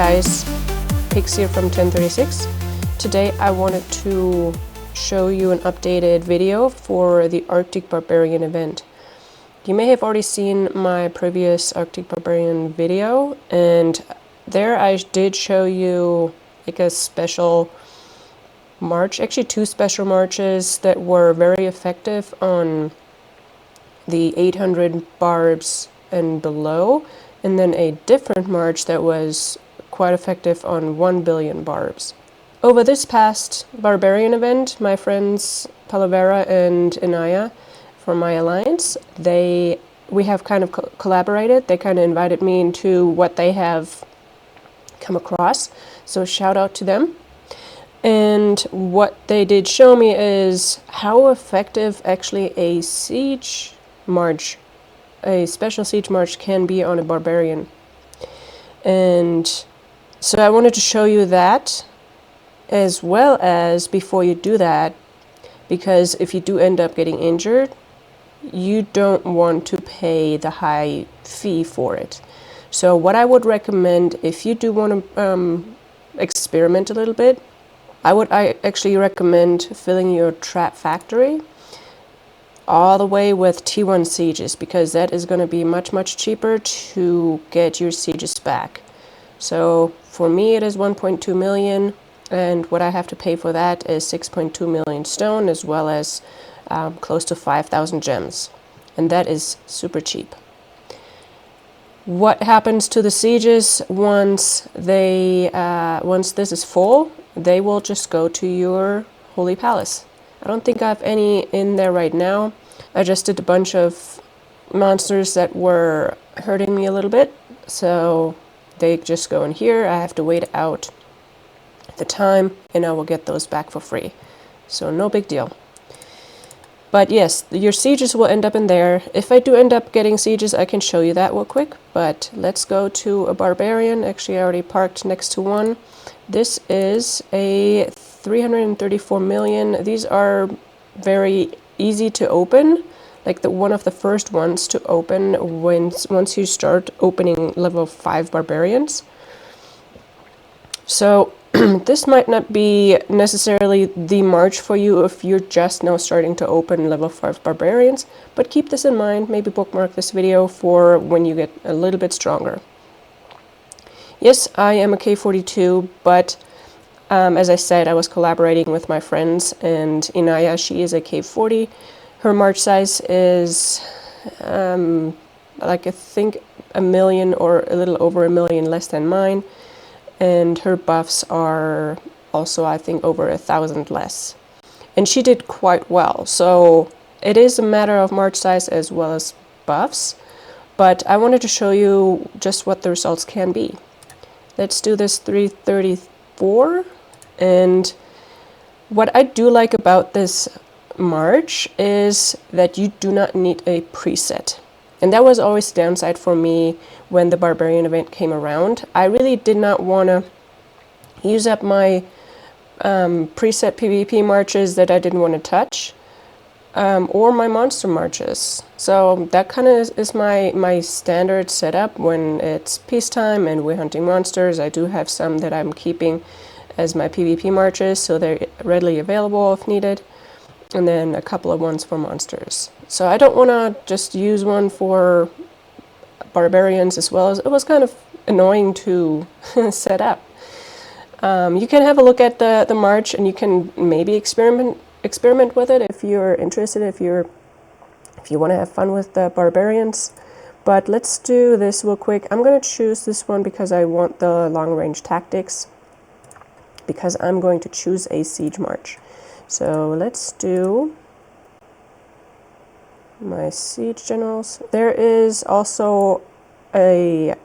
guys, Pix here from 1036. Today I wanted to show you an updated video for the Arctic Barbarian event. You may have already seen my previous Arctic Barbarian video, and there I did show you like a special march, actually two special marches that were very effective on the 800 barbs and below, and then a different march that was quite effective on 1 billion barbs. Over this past Barbarian event, my friends Palavera and Inaya from my alliance, we have kind of collaborated. They kind of invited me into what they have come across, so shout out to them. And what they did show me is how effective actually a siege march, a special siege march, can be on a barbarian. And so I wanted to show you that, as well as before you do that, because if you do end up getting injured, you don't want to pay the high fee for it. So what I would recommend, if you do want to experiment a little bit, I actually recommend filling your trap factory all the way with T1 sieges, because that is going to be much cheaper to get your sieges back. So for me it is 1.2 million, and what I have to pay for that is 6.2 million stone, as well as close to 5,000 gems, and that is super cheap. What happens to the sieges once this is full? They will just go to your holy palace. I don't think I have any in there right now. I just did a bunch of monsters that were hurting me a little bit, so they just go in here. I have to wait out the time, and I will get those back for free. So no big deal. But yes, your sieges will end up in there. If I do end up getting sieges, I can show you that real quick. But let's go to a barbarian. Actually, I already parked next to one. This is a 334 million. These are very easy to open, like one of the first ones to open once you start opening level 5 barbarians. So this might not be necessarily the march for you if you're just now starting to open level 5 barbarians, but keep this in mind. Maybe bookmark this video for when you get a little bit stronger. Yes, I am a K42, but as I said, I was collaborating with my friends, and Inaya, she is a K40. Her march size is like I think 1 million or a little over 1 million less than mine. And her buffs are also, I think, over 1,000 less. And she did quite well. So it is a matter of march size as well as buffs. But I wanted to show you just what the results can be. Let's do this 334. And what I do like about this march is that you do not need a preset. And that was always the downside for me when the Barbarian event came around. I really did not want to use up my preset PvP marches that I didn't want to touch, or my monster marches. So that kind of is my standard setup when it's peacetime and we're hunting monsters. I do have some that I'm keeping as my PvP marches, so they're readily available if needed, and then a couple of ones for monsters. So I don't want to just use one for barbarians as well, as it was kind of annoying to set up. You can have a look at the march, and you can maybe experiment with it if you're interested, if you want to have fun with the barbarians. But let's do this real quick. I'm going to choose this one because I want the long range tactics, because I'm going to choose a siege march. So let's do my siege generals. There is also a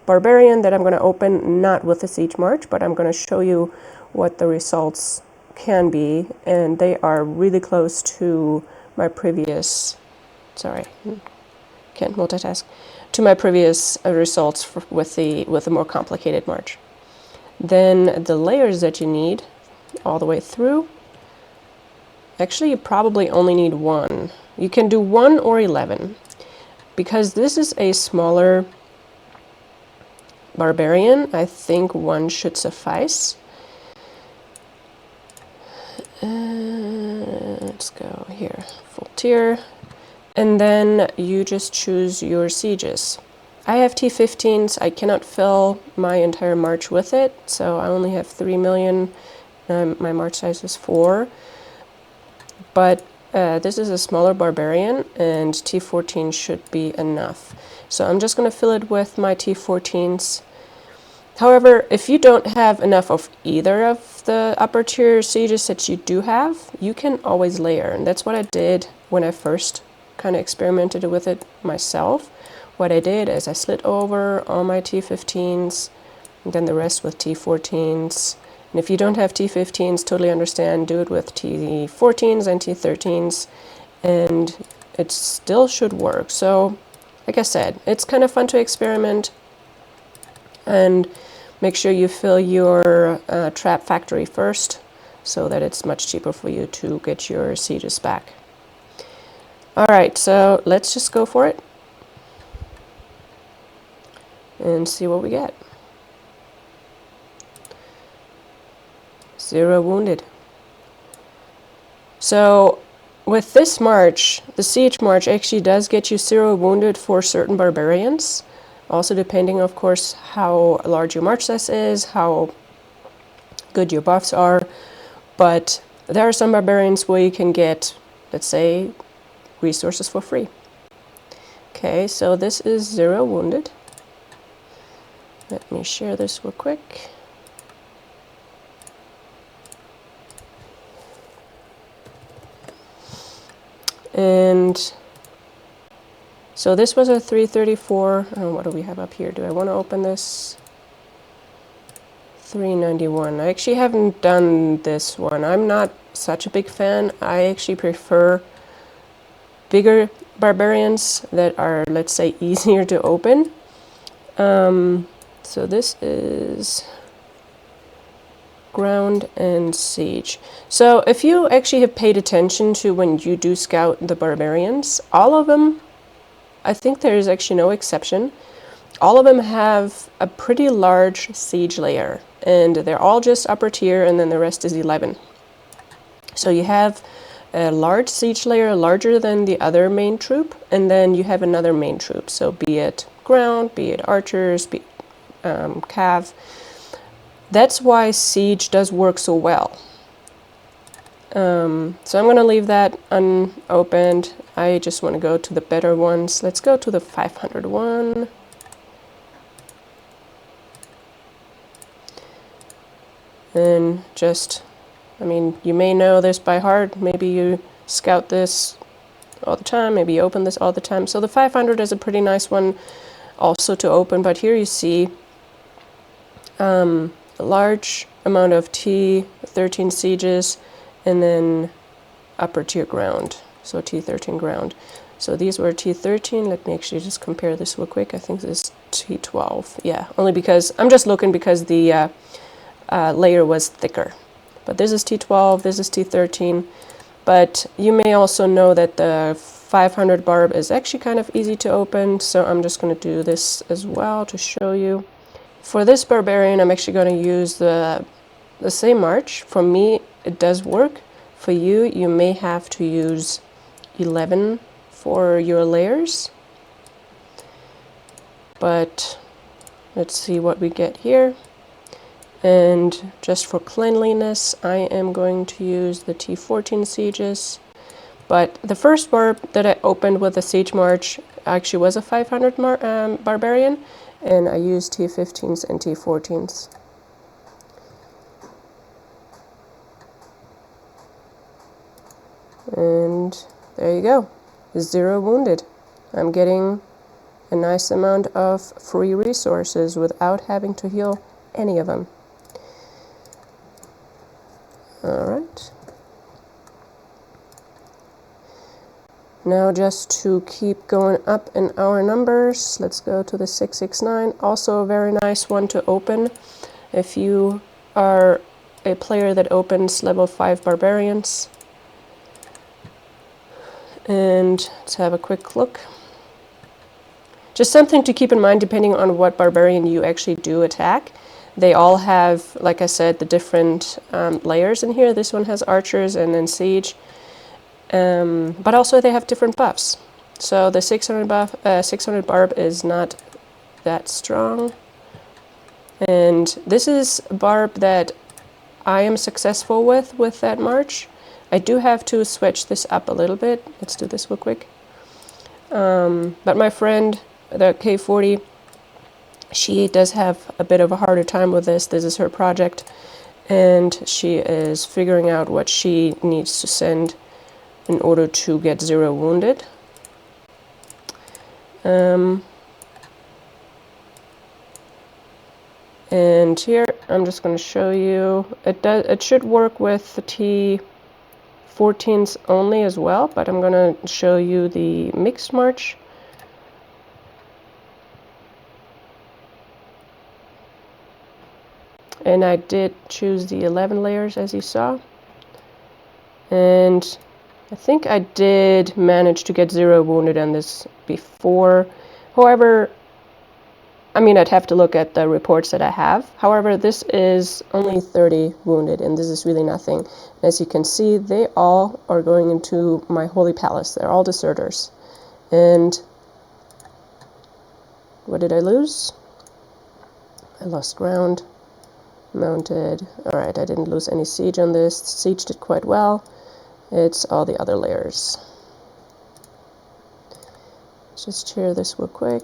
barbarian that I'm going to open, not with the siege march, but I'm going to show you what the results can be, and they are really close to my previous, can't multitask, to my previous results with the more complicated march. Then the layers that you need all the way through, actually you probably only need one. You can do 1 or 11, because this is a smaller Barbarian. I think one should suffice. Let's go here, full tier. And then you just choose your sieges. I have T15s. I cannot fill my entire march with it, so I only have 3 million. My march size is 4. But this is a smaller Barbarian, and T14 should be enough. So I'm just going to fill it with my T14s. However, if you don't have enough of either of the upper tier sieges that you do have, you can always layer. And that's what I did when I first kind of experimented with it myself. What I did is I slid over all my T15s, and then the rest with T14s. And if you don't have T15s, totally understand, do it with T14s and T13s, and it still should work. So, like I said, it's kind of fun to experiment, and make sure you fill your trap factory first, so that it's much cheaper for you to get your sieges back. Alright, so let's just go for it and see what we get. 0 wounded. So with this march, the siege march actually does get you 0 wounded for certain barbarians. Also depending, of course, how large your march size is, how good your buffs are. But there are some barbarians where you can get, let's say, resources for free. Okay, so this is 0 wounded. Let me share this real quick. And so this was a 334. Oh, what do we have up here? Do I want to open this? 391. I actually haven't done this one. I'm not such a big fan. I actually prefer bigger barbarians that are, let's say, easier to open. So this is ground and siege. So if you actually have paid attention to when you do scout the barbarians, all of them, I think there is actually no exception, all of them have a pretty large siege layer, and they're all just upper tier, and then the rest is 11. So you have a large siege layer, larger than the other main troop, and then you have another main troop. So be it ground, be it archers, be cav. That's why siege does work so well. So I'm going to leave that unopened. I just want to go to the better ones. Let's go to the 500 one. And just, I mean, you may know this by heart. Maybe you scout this all the time. Maybe you open this all the time. So the 500 is a pretty nice one also to open. But here you see a large amount of T13 sieges, and then upper tier ground. So T13 ground. So these were T13. Let me actually just compare this real quick. I think this is T12. Yeah, only because I'm just looking because the layer was thicker. But this is T12, this is T13. But you may also know that the 500 barb is actually kind of easy to open, so I'm just going to do this as well to show you. For this barbarian, I'm actually going to use the same march. For me, it does work. For you, you may have to use 11 for your layers. But let's see what we get here. And just for cleanliness, I am going to use the T14 sieges. But the first barb that I opened with the siege march actually was a 500 barbarian, and I used T15s and T14s. And there you go, 0 wounded. I'm getting a nice amount of free resources without having to heal any of them. Alright. Now just to keep going up in our numbers, let's go to the 669. Also a very nice one to open if you are a player that opens level 5 barbarians. And let's have a quick look. Just something to keep in mind depending on what Barbarian you actually do attack. They all have, like I said, the different layers in here. This one has archers and then siege. But also they have different buffs. So the 600 buff, 600 barb is not that strong. And this is barb that I am successful with that march. I do have to switch this up a little bit. Let's do this real quick. But my friend, the K40, she does have a bit of a harder time with this. This is her project, and she is figuring out what she needs to send in order to get 0 wounded. And here I'm just going to show you. It should work with the T14s only as well, but I'm going to show you the mixed march. And I did choose the 11 layers, as you saw. And I think I did manage to get 0 wounded on this before. However, I mean, I'd have to look at the reports that I have. However, this is only 30 wounded, and this is really nothing. As you can see, they all are going into my holy palace. They're all deserters. And what did I lose? I lost ground. Mounted. Alright, I didn't lose any siege on this. Siege did quite well. It's all the other layers. Let's just share this real quick.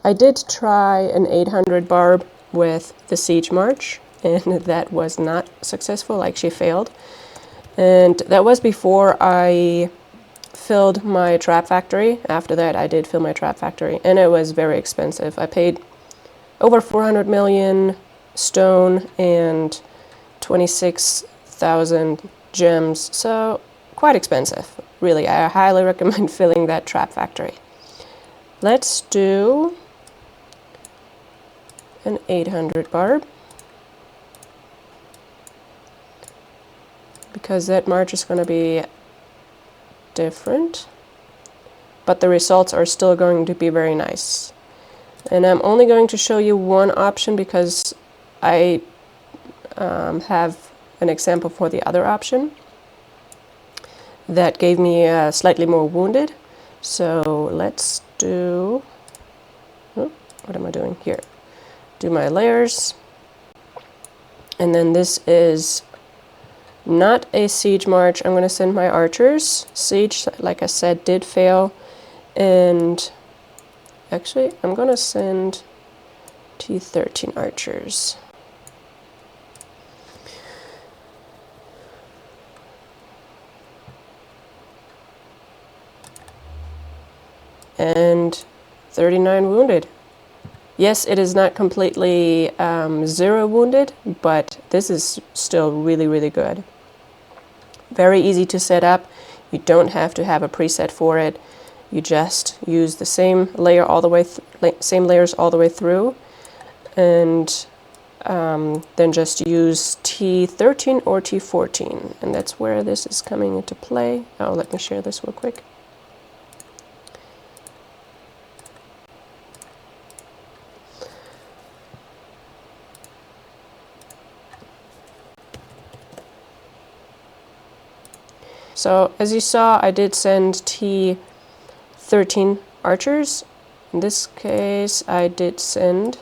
I did try an 800 barb with the siege march, and that was not successful. I actually failed. And that was before I filled my trap factory. After that, I did fill my trap factory, and it was very expensive. I paid over 400 million stone and 26,000 gems, so quite expensive. Really, I highly recommend filling that trap factory. Let's do an 800 barb, because that march is going to be different, but the results are still going to be very nice. And I'm only going to show you one option because I have an example for the other option that gave me slightly more wounded. So let's do, oh, what am I doing here? Do my layers, and then this is not a siege march. I'm going to send my archers. Siege, like I said, did fail, and actually I'm going to send T13 archers. And 39 wounded. Yes, it is not completely 0 wounded, but this is still really, really good. Very easy to set up. You don't have to have a preset for it. You just use the same layer all the way, same layers all the way through, and then just use T13 or T14, and that's where this is coming into play. Oh, let me share this real quick. So as you saw, I did send T13 archers. In this case, I did send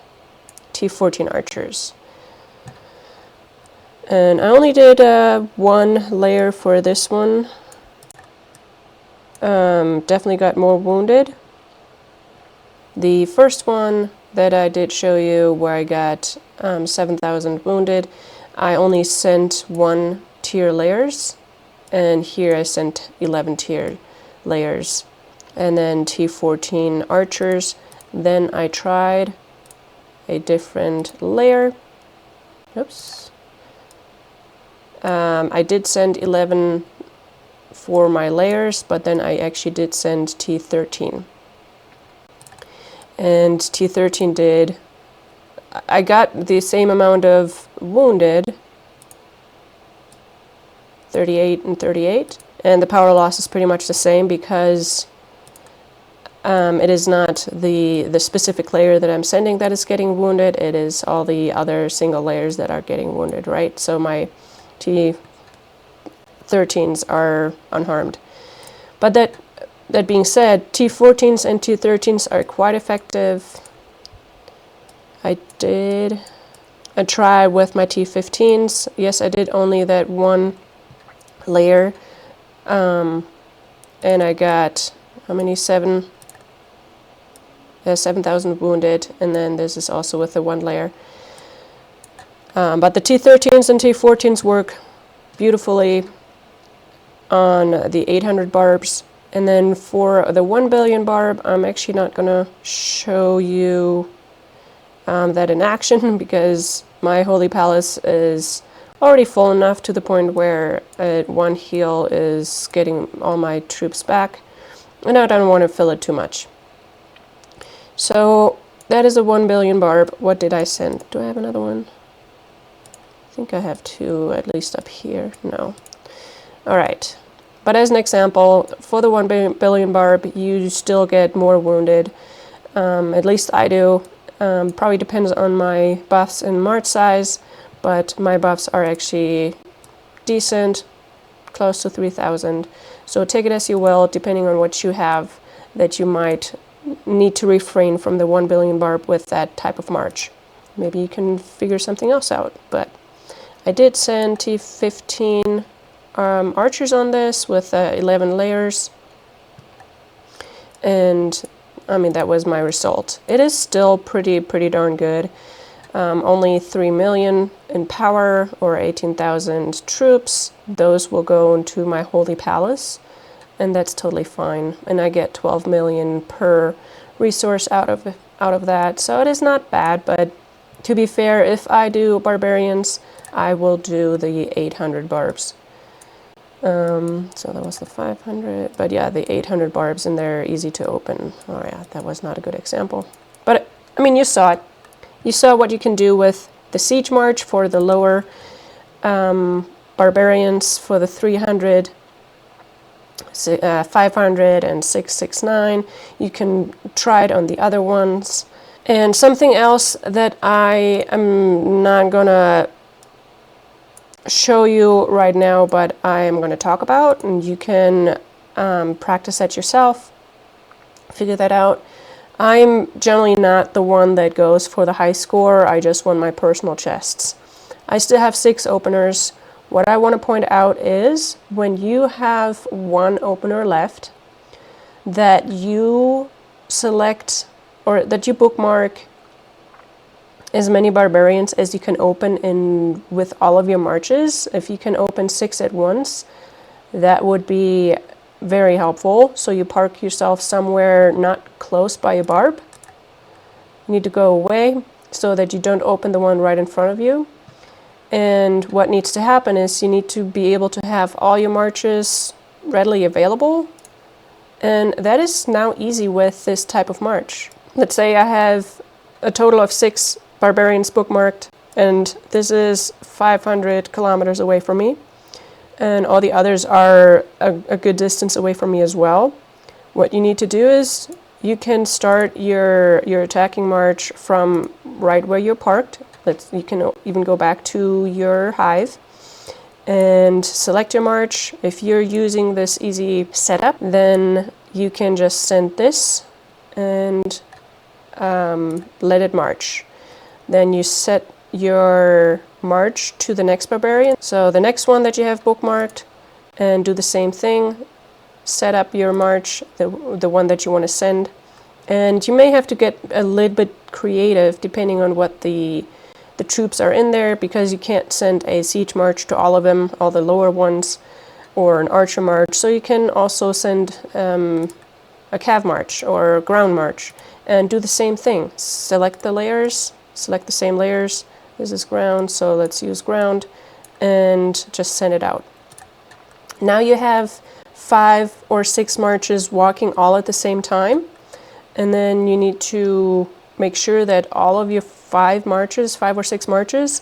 T14 archers. And I only did one layer for this one. Definitely got more wounded. The first one that I did show you, where I got 7,000 wounded, I only sent 1 tier layers. And here I sent 11 tier layers, and then T14 archers. Then I tried a different layer. Oops. I did send 11 for my layers, but then I actually did send T13. And T13 did, I got the same amount of wounded, 38 and 38, And the power loss is pretty much the same because it is not the specific layer that I'm sending that is getting wounded, it is all the other single layers that are getting wounded, right? So my T13s are unharmed. But that being said, T14s and T13s are quite effective. I tried with my T15s. Yes, I did only that one layer. And I got, how many? 7,000 wounded. And then this is also with the one layer. But the T13s and T14s work beautifully on the 800 barbs. And then for the 1 billion barb, I'm actually not going to show you that in action because my Holy Palace is already full enough to the point where one heal is getting all my troops back. And I don't want to fill it too much. So that is a 1 billion barb. What did I send? Do I have another one? I think I have two, at least up here. No. All right. But as an example, for the 1 billion barb, you still get more wounded. At least I do. Probably depends on my buffs and march size, but my buffs are actually decent, close to 3,000. So take it as you will, depending on what you have, that you might need to refrain from the 1 billion barb with that type of march. Maybe you can figure something else out. But I did send T15 archers on this with 11 layers, and I mean that was my result. It is still pretty darn good. Only 3 million in power or 18,000 troops. Those will go into my Holy Palace, and that's totally fine. And I get 12 million per resource out of that, so it is not bad. But to be fair, if I do barbarians, I will do the 800 barbs. So that was the 500, but yeah, the 800 barbs, and they're easy to open. Oh yeah, that was not a good example. But, I mean, you saw it. You saw what you can do with the siege march for the lower barbarians, for the 300, 500, and 669. You can try it on the other ones. And something else that I am not gonna show you right now, but I am going to talk about, and you can practice that yourself, figure that out. I'm generally not the one that goes for the high score. I just want my personal chests. I still have 6 openers. What I want to point out is when you have one opener left, that you select or that you bookmark as many barbarians as you can open in with all of your marches. If you can open 6 at once, that would be very helpful. So you park yourself somewhere not close by a barb. You need to go away so that you don't open the one right in front of you. And what needs to happen is you need to be able to have all your marches readily available. And that is now easy with this type of march. Let's say I have a total of 6 barbarians bookmarked, and this is 500 kilometers away from me, and all the others are a good distance away from me as well. What you need to do is you can start your attacking march from right where you're parked. You can even go back to your hive and select your march. If you're using this easy setup, then you can just send this and let it march. Then you set your march to the next barbarian. So the next one that you have bookmarked, and do the same thing. Set up your march, the one that you want to send. And you may have to get a little bit creative depending on what the troops are in there, because you can't send a siege march to all of them, all the lower ones, or an archer march. So you can also send a cav march or a ground march and do the same thing. Select the layers. Select the same layers. This is ground, so let's use ground, and just send it out. Now you have 5 or 6 marches walking all at the same time, and then you need to make sure that all of your 5 or 6 marches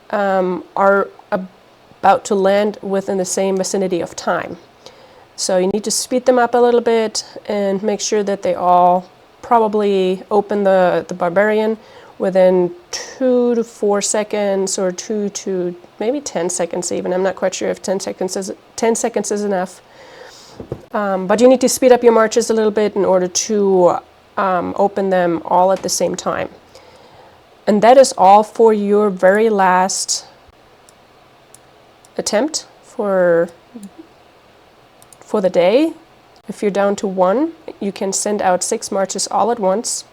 are about to land within the same vicinity of time. So you need to speed them up a little bit and make sure that they all probably open the Barbarian within 2 to 4 seconds, or 2 to maybe 10 seconds even. I'm not quite sure if 10 seconds is enough. But you need to speed up your marches a little bit in order to open them all at the same time. And that is all for your very last attempt for the day. If you're down to 1, you can send out 6 marches all at once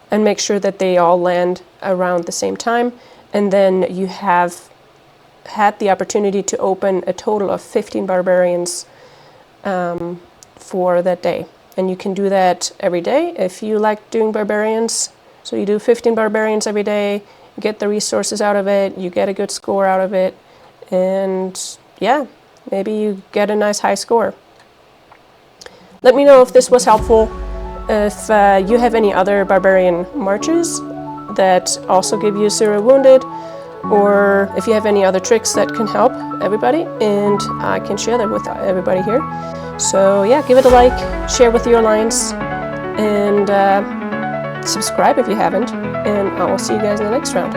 and make sure that they all land around the same time. And then you have had the opportunity to open a total of 15 Barbarians for that day. And you can do that every day if you like doing Barbarians. So you do 15 Barbarians every day, you get the resources out of it, you get a good score out of it, and yeah, maybe you get a nice high score. Let me know if this was helpful. If you have any other Barbarian marches that also give you 0 wounded, or if you have any other tricks that can help everybody, and I can share that with everybody here. So yeah, give it a like, share with your alliance, and subscribe if you haven't, and I will see you guys in the next round.